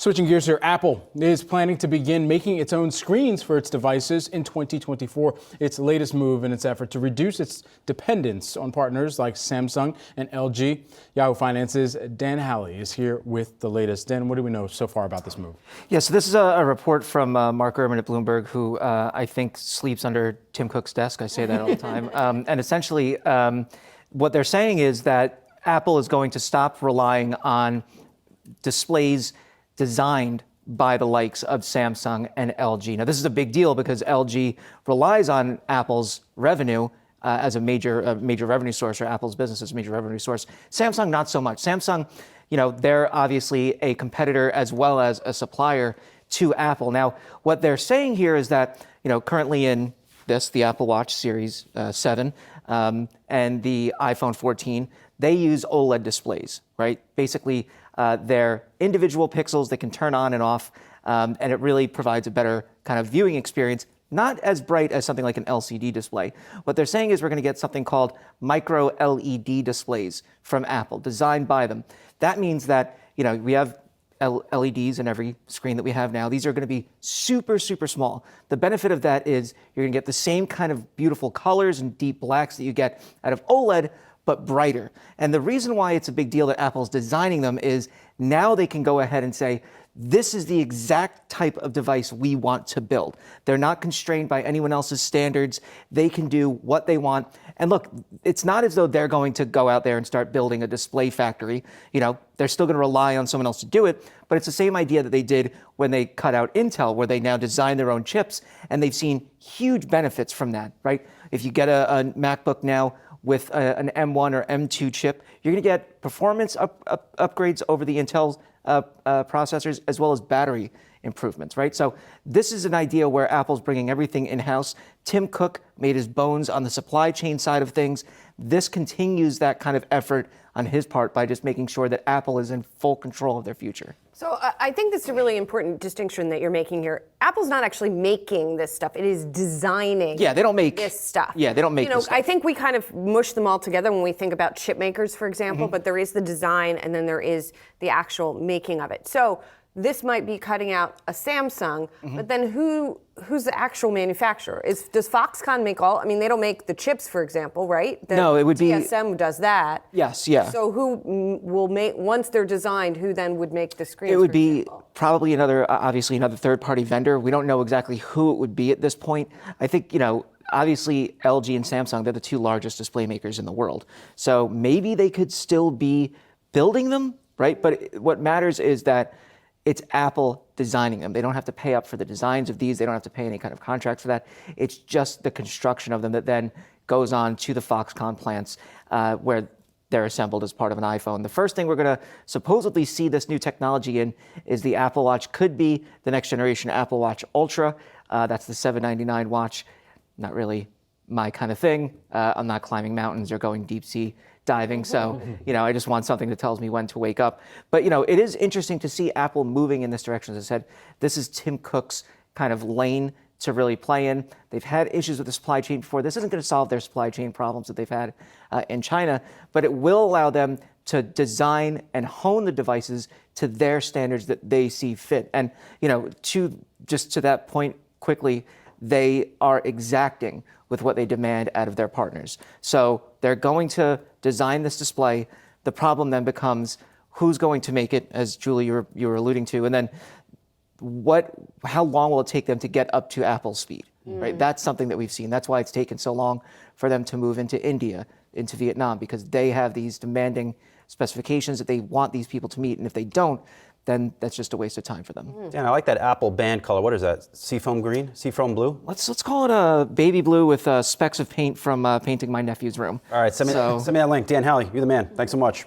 Switching gears here, Apple is planning to begin making its own screens for its devices in 2024. Its latest move in its effort to reduce its dependence on partners like Samsung and LG. Yahoo Finance's Dan Howley is here with the latest. Dan, what do we know so far about this move? Yeah, so this is a report from Mark Gurman at Bloomberg, who I think sleeps under Tim Cook's desk. I say that all the time. And essentially, what they're saying is that Apple is going to stop relying on displays designed by the likes of Samsung and LG. Now, this is a big deal because LG relies on Apple's revenue as a major revenue source, or Apple's business as a major revenue source. Samsung, not so much. Samsung, they're obviously a competitor as well as a supplier to Apple. Now, what they're saying here is that, currently in the Apple Watch Series 7 and the iPhone 14, they use OLED displays, right? Basically, they're individual pixels that can turn on and off, and it really provides a better kind of viewing experience, not as bright as something like an LCD display. What they're saying is we're going to get something called micro LED displays from Apple, designed by them. That means that, we have LEDs in every screen that we have now. These are going to be super, super small. The benefit of that is you're going to get the same kind of beautiful colors and deep blacks that you get out of OLED, but brighter. And the reason why it's a big deal that Apple's designing them is now they can go ahead and say, this is the exact type of device we want to build. They're not constrained by anyone else's standards. They can do what they want. And look, it's not as though they're going to go out there and start building a display factory. They're still going to rely on someone else to do it, but it's the same idea that they did when they cut out Intel, where they now design their own chips, and they've seen huge benefits from that, right? If you get a MacBook now with an M1 or M2 chip, you're going to get performance upgrades over the Intel processors, as well as battery improvements, right? So this is an idea where Apple's bringing everything in-house. Tim Cook made his bones on the supply chain side of things. This continues that kind of effort on his part by just making sure that Apple is in full control of their future. So I think this is a really important distinction that you're making here. Apple's not actually making this stuff. It is designing they don't make this stuff. Yeah, they don't make this stuff. I think we kind of mush them all together when we think about chip makers, for example, but there is the design and then there is the actual making of it. So this might be cutting out a Samsung, but then who's the actual manufacturer? Does Foxconn make all? I mean, they don't make the chips, for example, right? No, it would be TSM does that. Yes, yeah. So who will make, once they're designed, who then would make the screens? It would be probably obviously another third-party vendor. We don't know exactly who it would be at this point. I think, obviously LG and Samsung, they're the two largest display makers in the world. So maybe they could still be building them, right? But what matters is that it's Apple designing them. They don't have to pay up for the designs of these. They don't have to pay any kind of contract for that. It's just the construction of them that then goes on to the Foxconn plants where they're assembled as part of an iPhone. The first thing we're going to supposedly see this new technology in is the Apple Watch. Could be the next generation Apple Watch Ultra. That's the $799 watch. Not really my kind of thing. I'm not climbing mountains or going deep sea diving. So, I just want something that tells me when to wake up. But, it is interesting to see Apple moving in this direction. As I said, this is Tim Cook's kind of lane to really play in. They've had issues with the supply chain before. This isn't going to solve their supply chain problems that they've had in China, but it will allow them to design and hone the devices to their standards that they see fit. And, to that point quickly, they are exacting with what they demand out of their partners. So they're going to design this display. The problem then becomes who's going to make it, as Julie, you were alluding to, and then how long will it take them to get up to Apple's speed, right? That's something that we've seen. That's why it's taken so long for them to move into India, into Vietnam, because they have these demanding specifications that they want these people to meet, and if they don't, then that's just a waste of time for them. Dan, I like that Apple band color. What is that? Seafoam green? Seafoam blue? Let's call it a baby blue with specks of paint from painting my nephew's room. All right, send me that link. Dan Howley, you're the man. Thanks so much.